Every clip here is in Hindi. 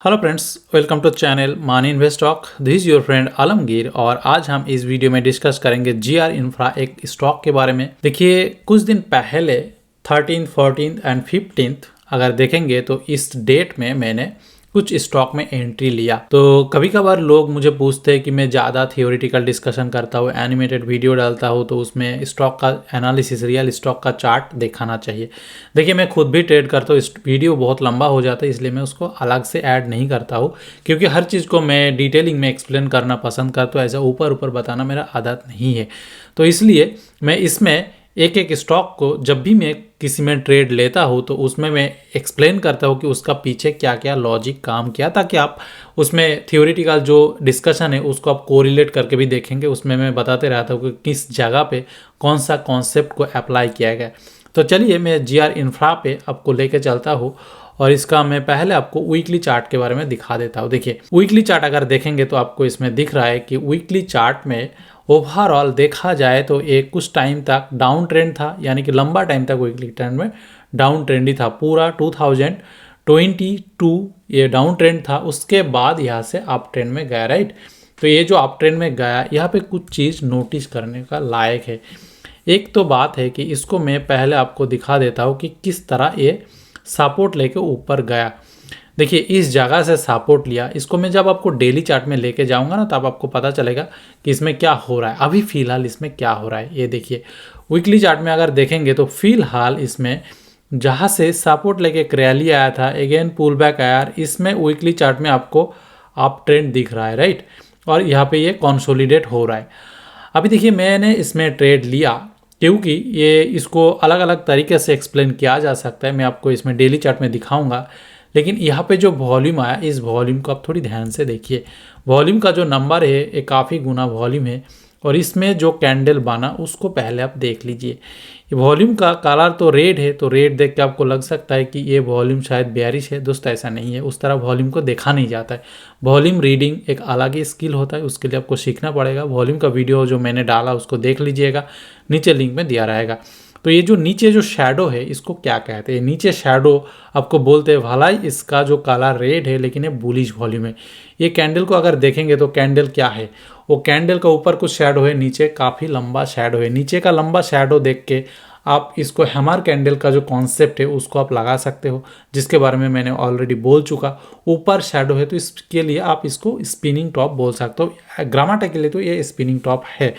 Hello friends, welcome to channel money invest talk. This is your friend Alamgir और आज हम इस वीडियो में डिस्कस करेंगे जीआर इंफ्रा एक स्टॉक के बारे में। देखिए, कुछ दिन पहले 13, 14 एंड 15 अगर देखेंगे तो इस डेट में मैंने कुछ स्टॉक में एंट्री लिया। तो कभी कभार लोग मुझे पूछते हैं कि मैं ज़्यादा थियोरिटिकल डिस्कशन करता हूँ, एनिमेटेड वीडियो डालता हूँ, तो उसमें स्टॉक का एनालिसिस, रियल स्टॉक का चार्ट दिखाना चाहिए। देखिए, मैं खुद भी ट्रेड करता हूँ, इस वीडियो बहुत लंबा हो जाता है इसलिए मैं उसको अलग से ऐड नहीं करता हूँ, क्योंकि हर चीज़ को मैं डिटेलिंग में एक्सप्लेन करना पसंद करता हूँ। ऐसा ऊपर ऊपर बताना मेरा आदत नहीं है, तो इसलिए मैं इसमें एक एक स्टॉक को जब भी मैं किसी में ट्रेड लेता हूँ तो उसमें मैं एक्सप्लेन करता हूँ कि उसका पीछे क्या क्या लॉजिक काम किया, ताकि आप उसमें थियोरिटिकल जो डिस्कशन है उसको आप कोरिलेट करके भी देखेंगे। उसमें मैं बताते रहता हूँ कि किस जगह पे कौन सा कॉन्सेप्ट को अप्लाई किया गया। तो चलिए मैं जीआर इंफ्रा पे आपको लेके चलता हूँ और इसका मैं पहले आपको वीकली चार्ट के बारे में दिखा देता हूँ। देखिए, वीकली चार्ट अगर देखेंगे तो आपको इसमें दिख रहा है कि वीकली चार्ट में ओवरऑल देखा जाए तो एक कुछ टाइम तक डाउन ट्रेंड था, यानी कि लंबा टाइम तक वीकली ट्रेंड में डाउन ट्रेंड ही था। पूरा 2022 ये डाउन ट्रेंड था, उसके बाद यहाँ से अप ट्रेंड में गया, राइट। तो ये जो अप ट्रेंड में गया, यहाँ पे कुछ चीज़ नोटिस करने का लायक है। एक तो बात है कि इसको मैं पहले आपको दिखा देता हूँ कि किस तरह ये सपोर्ट लेके ऊपर गया। देखिए, इस जगह से सपोर्ट लिया, इसको मैं जब आपको डेली चार्ट में लेके जाऊंगा ना, तब आपको पता चलेगा कि इसमें क्या हो रहा है। अभी फिलहाल इसमें क्या हो रहा है ये देखिए। वीकली चार्ट में अगर देखेंगे तो फिलहाल इसमें जहाँ से सपोर्ट लेके एक रैली आया था, अगेन पुल बैक आया, इसमें वीकली चार्ट में आपको अप ट्रेंड दिख रहा है, राइट। और यहाँ पे ये कंसोलिडेट हो रहा है। अभी देखिए, मैंने इसमें ट्रेड लिया क्योंकि ये इसको अलग अलग तरीके से एक्सप्लेन किया जा सकता है। मैं आपको इसमें डेली चार्ट में दिखाऊंगा, लेकिन यहाँ पे जो वॉल्यूम आया, इस वॉल्यूम को आप थोड़ी ध्यान से देखिए। वॉल्यूम का जो नंबर है ये काफ़ी गुना वॉल्यूम है, और इसमें जो कैंडल बना उसको पहले आप देख लीजिए। वॉल्यूम का कलर तो रेड है, तो रेड देख के आपको लग सकता है कि ये वॉल्यूम शायद बेयरिश है। दोस्त, ऐसा नहीं है, उस तरह वॉल्यूम को देखा नहीं जाता है। वॉल्यूम रीडिंग एक अलग ही स्किल होता है, उसके लिए आपको सीखना पड़ेगा। वॉल्यूम का वीडियो जो मैंने डाला उसको देख लीजिएगा, नीचे लिंक में दिया रहेगा। तो ये जो नीचे जो शैडो है इसको क्या कहते हैं? नीचे शैडो आपको बोलते हैं भलाई, इसका जो कलर रेड है लेकिन ये बुलिश वॉल्यूम है। ये कैंडल को अगर देखेंगे तो कैंडल क्या है, वो कैंडल का ऊपर कुछ शैडो है, नीचे काफ़ी लंबा शैडो है। नीचे का लंबा शैडो देख के आप इसको हैमर कैंडल का जो कॉन्सेप्ट है उसको आप लगा सकते हो, जिसके बारे में मैंने ऑलरेडी बोल चुका। ऊपर शैडो है तो इसके लिए आप इसको स्पिनिंग टॉप बोल सकते हो। ग्रामाटा के लिए तो ये स्पिनिंग टॉप है,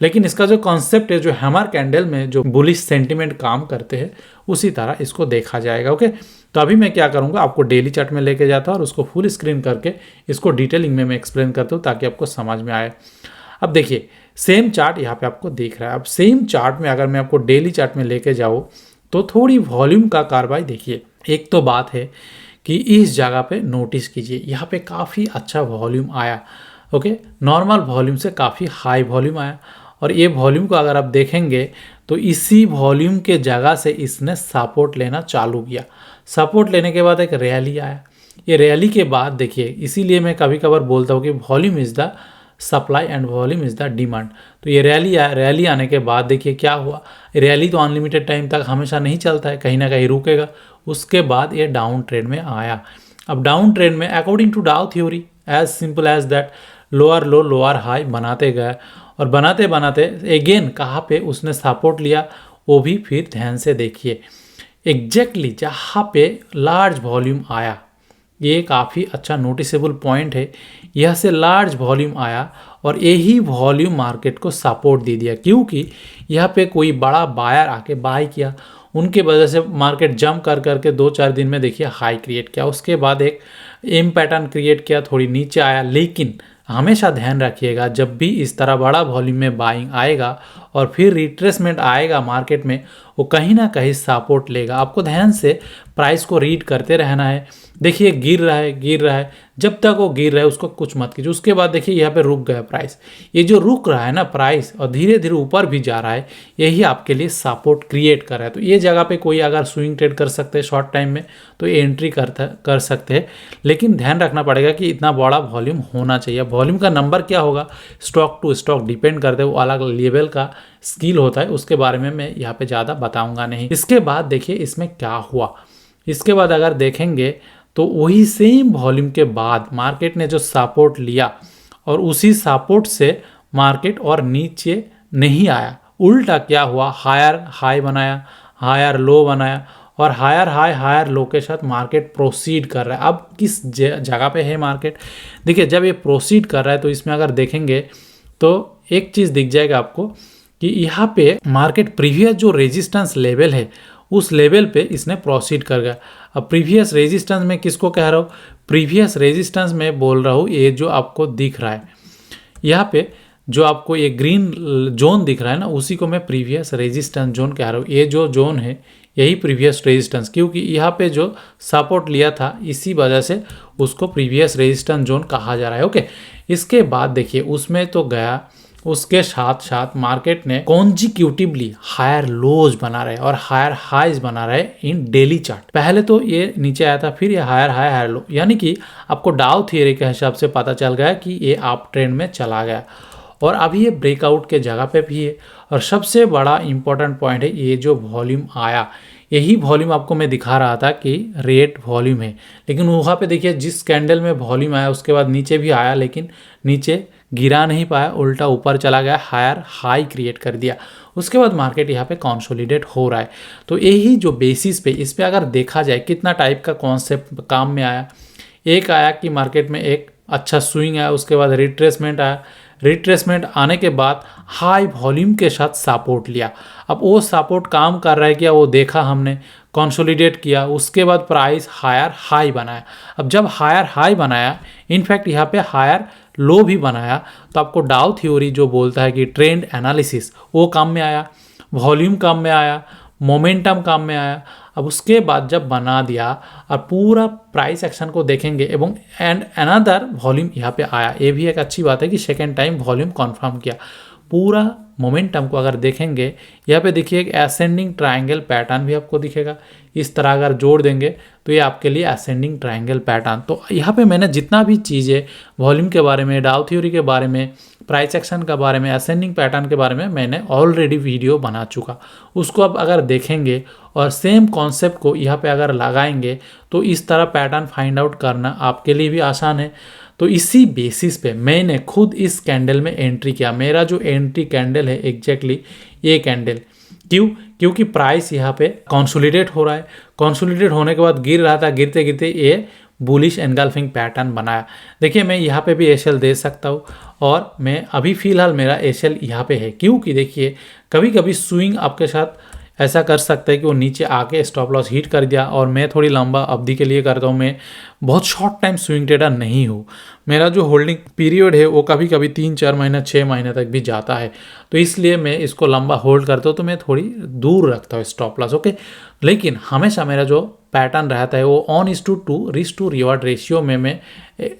लेकिन इसका जो कॉन्सेप्ट है, जो हैमर कैंडल में जो बुलिश सेंटिमेंट काम करते हैं, उसी तरह इसको देखा जाएगा। ओके, तो अभी मैं क्या करूँगा, आपको डेली चार्ट में लेके जाता हूँ और उसको फुल स्क्रीन करके इसको डिटेलिंग में मैं एक्सप्लेन करता हूँ ताकि आपको समझ में आए। अब देखिए, सेम चार्ट यहाँ पे आपको दिख रहा है। अब सेम चार्ट में अगर मैं आपको डेली चार्ट में लेके जाऊँ तो थोड़ी वॉल्यूम का कार्रवाई देखिए। एक तो बात है कि इस जगह पे नोटिस कीजिए, यहाँ पे काफ़ी अच्छा वॉल्यूम आया। ओके, नॉर्मल वॉल्यूम से काफ़ी हाई वॉल्यूम आया, और ये वॉल्यूम को अगर आप देखेंगे तो इसी वॉल्यूम के जगह से इसने सपोर्ट लेना चालू किया। सपोर्ट लेने के बाद एक रैली आया। ये रैली के बाद देखिए, इसीलिए मैं कभी कभार बोलता हूँ कि volume is the supply and volume is the demand. तो ये रैली आया, रैली आने के बाद देखिए क्या हुआ। रैली तो अनलिमिटेड टाइम तक हमेशा नहीं चलता है, कहीं ना कहीं रुकेगा। उसके बाद ये डाउन ट्रेंड में आया। अब डाउन ट्रेंड में according to Dow theory, as simple as that, lower low lower high बनाते गए, और बनाते बनाते अगेन कहाँ पे उसने सपोर्ट लिया वो भी फिर ध्यान से देखिए। एग्जैक्टली जहाँ पे लार्ज वॉल्यूम आया, ये काफ़ी अच्छा नोटिसेबल पॉइंट है। यह से लार्ज वॉल्यूम आया और यही वॉल्यूम मार्केट को सपोर्ट दे दिया, क्योंकि यहाँ पे कोई बड़ा बायर आके बाय किया। उनके वजह से मार्केट जंप कर करके 2-4 दिन में देखिए हाई क्रिएट किया। उसके बाद एक एम पैटर्न क्रिएट किया, थोड़ी नीचे आया। लेकिन हमेशा ध्यान रखिएगा, जब भी इस तरह बड़ा वॉल्यूम में बाइंग आएगा और फिर रिट्रेसमेंट आएगा मार्केट में, वो कहीं ना कहीं सपोर्ट लेगा। आपको ध्यान से प्राइस को रीड करते रहना है। देखिए, गिर रहा है गिर रहा है, जब तक वो गिर रहा है उसको कुछ मत कीजिए। उसके बाद देखिए यहाँ पे रुक गया प्राइस। ये जो रुक रहा है ना प्राइस और धीरे धीरे ऊपर भी जा रहा है, यही आपके लिए सपोर्ट क्रिएट कर रहा है। तो ये जगह पे कोई अगर स्विंग ट्रेड कर सकते हैं शॉर्ट टाइम में तो ये एंट्री कर सकते हैं, लेकिन ध्यान रखना पड़ेगा कि इतना बड़ा वॉल्यूम होना चाहिए। वॉल्यूम का नंबर क्या होगा, स्टॉक टू स्टॉक डिपेंड करते हैं, वो अलग लेवल का स्किल होता है, उसके बारे में मैं यहाँ पे ज़्यादा बताऊंगा नहीं। इसके बाद देखिए इसमें क्या हुआ। इसके बाद अगर देखेंगे तो वही सेम वॉल्यूम के बाद मार्केट ने जो सपोर्ट लिया और उसी सपोर्ट से मार्केट और नीचे नहीं आया, उल्टा क्या हुआ, हायर हाई बनाया, हायर लो बनाया और हायर हाई हायर लो के साथ मार्केट प्रोसीड कर रहा है। अब किस जगह पे है मार्केट, देखिए जब ये प्रोसीड कर रहा है तो इसमें अगर देखेंगे तो एक चीज़ दिख जाएगा आपको कि यहाँ पे मार्केट प्रीवियस जो रेजिस्टेंस लेवल है उस लेवल पे इसने प्रोसीड कर गया। अब प्रीवियस रेजिस्टेंस में किसको कह रहा हूँ, प्रीवियस रेजिस्टेंस में बोल रहा हूँ ये जो आपको दिख रहा है यहाँ पे, जो आपको ये ग्रीन जोन दिख रहा है ना, उसी को मैं प्रीवियस रेजिस्टेंस जोन कह रहा हूँ। ये जो जोन है यही प्रीवियस रेजिस्टेंस, क्योंकि यहाँ पे जो सपोर्ट लिया था इसी वजह से उसको प्रीवियस रेजिस्टेंस जोन कहा जा रहा है। ओके, इसके बाद देखिए उसमें तो गया, उसके साथ साथ मार्केट ने कॉन्जिक्यूटिवली हायर लोज बना रहे और हायर हाइज बना रहे इन डेली चार्ट। पहले तो ये नीचे आया था, फिर ये हायर हाई हायर लो, यानी कि आपको डाउ थियरी के हिसाब से पता चल गया कि ये अप ट्रेंड में चला गया और अभी ये ब्रेकआउट के जगह पे भी है। और सबसे बड़ा इंपॉर्टेंट पॉइंट है ये जो वॉल्यूम आया, यही वॉल्यूम आपको मैं दिखा रहा था कि रेट वॉल्यूम है, लेकिन वहाँ पे देखिए जिस कैंडल में वॉल्यूम आया उसके बाद नीचे भी आया, लेकिन नीचे गिरा नहीं पाया, उल्टा ऊपर चला गया, हायर हाई क्रिएट कर दिया। उसके बाद मार्केट यहाँ पे कंसोलिडेट हो रहा है। तो यही जो बेसिस पे, इस पे अगर देखा जाए कितना टाइप का कॉन्सेप्ट काम में आया, एक आया कि मार्केट में एक अच्छा स्विंग आया, उसके बाद रिट्रेसमेंट आया, रिट्रेसमेंट आने के बाद हाई वॉल्यूम के साथ सपोर्ट लिया। अब वो सपोर्ट काम कर रहा है क्या, वो देखा हमने, कंसोलिडेट किया, उसके बाद प्राइस हायर हाई बनाया। अब जब हायर हाई बनाया, इनफैक्ट यहाँ पे हायर लो भी बनाया, तो आपको डाउ थ्योरी जो बोलता है कि ट्रेंड एनालिसिस, वो काम में आया, वॉल्यूम काम में आया, मोमेंटम काम में आया। अब उसके बाद जब बना दिया और पूरा प्राइस एक्शन को देखेंगे एवं एंड अनदर वॉल्यूम यहाँ पे आया, ये भी एक अच्छी बात है कि सेकेंड टाइम वॉल्यूम कंफर्म किया। पूरा मोमेंटम को अगर देखेंगे यहाँ पे देखिए एक असेंडिंग ट्रायंगल पैटर्न भी आपको दिखेगा। इस तरह अगर जोड़ देंगे तो ये आपके लिए असेंडिंग ट्रायंगल पैटर्न। तो यहाँ पे मैंने जितना भी चीज़ें वॉल्यूम के बारे में, डाउ थ्योरी के बारे में, प्राइस एक्शन के बारे में, असेंडिंग पैटर्न के बारे में मैंने ऑलरेडी वीडियो बना चुका। उसको अब अगर देखेंगे और सेम कॉन्सेप्ट को यहाँ पे अगर लगाएंगे तो इस तरह पैटर्न फाइंड आउट करना आपके लिए भी आसान है। तो इसी बेसिस पे मैंने खुद इस कैंडल में एंट्री किया। मेरा जो एंट्री कैंडल है एग्जैक्टली ये कैंडल, क्यों, क्योंकि प्राइस यहाँ पे कंसोलिडेट हो रहा है, कंसोलिडेट होने के बाद गिर रहा था, गिरते गिरते ये बुलिश एनगल्फिंग पैटर्न बनाया। देखिए मैं यहाँ पे भी एसएल दे सकता हूँ और मैं अभी फ़िलहाल मेरा एसएल यहाँ पे है, क्योंकि देखिए कभी कभी स्विंग आपके साथ ऐसा कर सकता है कि वो नीचे आके स्टॉप लॉस हिट कर दिया। और मैं थोड़ी लंबा अवधि के लिए करता हूँ, मैं बहुत शॉर्ट टाइम स्विंग ट्रेडर नहीं हूँ। मेरा जो होल्डिंग पीरियड है वो कभी कभी 3-4 महीना 6 महीने तक भी जाता है, तो इसलिए मैं इसको लंबा होल्ड करता हूँ, तो मैं थोड़ी दूर रखता हूँ स्टॉप लॉस। ओके, लेकिन हमेशा मेरा जो पैटर्न रहता है वो 1:2 रिस्क टू रिवार्ड रेशियो में मैं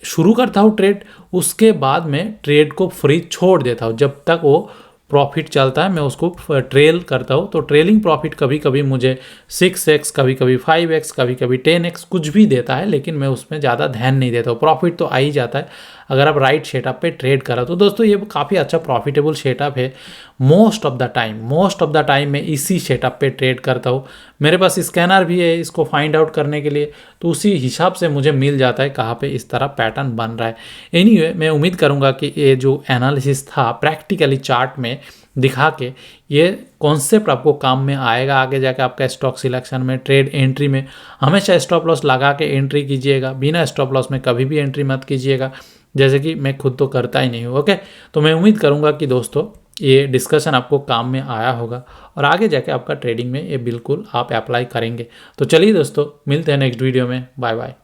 शुरू करता हूँ ट्रेड, उसके बाद मैं ट्रेड को फ्री छोड़ देता हूँ। जब तक वो प्रॉफिट चलता है मैं उसको ट्रेल करता हूँ। तो ट्रेलिंग प्रॉफिट कभी कभी मुझे 6x, कभी कभी 5x, कभी कभी 10x कुछ भी देता है, लेकिन मैं उसमें ज़्यादा ध्यान नहीं देता हूँ। प्रॉफिट तो आ ही जाता है अगर आप राइट सेटअप पे ट्रेड करा। तो दोस्तों ये काफ़ी अच्छा प्रॉफिटेबल सेटअप है। मोस्ट ऑफ द टाइम मैं इसी सेटअप पे ट्रेड करता हूँ। मेरे पास स्कैनर भी है इसको फाइंड आउट करने के लिए, तो उसी हिसाब से मुझे मिल जाता है कहाँ पे इस तरह पैटर्न बन रहा है। एनीवे मैं उम्मीद करूँगा कि ये जो एनालिसिस था प्रैक्टिकली चार्ट में दिखा के, ये कॉन्सेप्ट आपको काम में आएगा आगे जाके आपका स्टॉक सिलेक्शन में, ट्रेड एंट्री में। हमेशा स्टॉप लॉस लगा के एंट्री कीजिएगा, बिना स्टॉप लॉस में कभी भी एंट्री मत कीजिएगा, जैसे कि मैं खुद तो करता ही नहीं हूँ। ओके, तो मैं उम्मीद करूँगा कि दोस्तों ये डिस्कशन आपको काम में आया होगा और आगे जाके आपका ट्रेडिंग में ये बिल्कुल आप अप्लाई करेंगे। तो चलिए दोस्तों मिलते हैं नेक्स्ट वीडियो में, बाय बाय।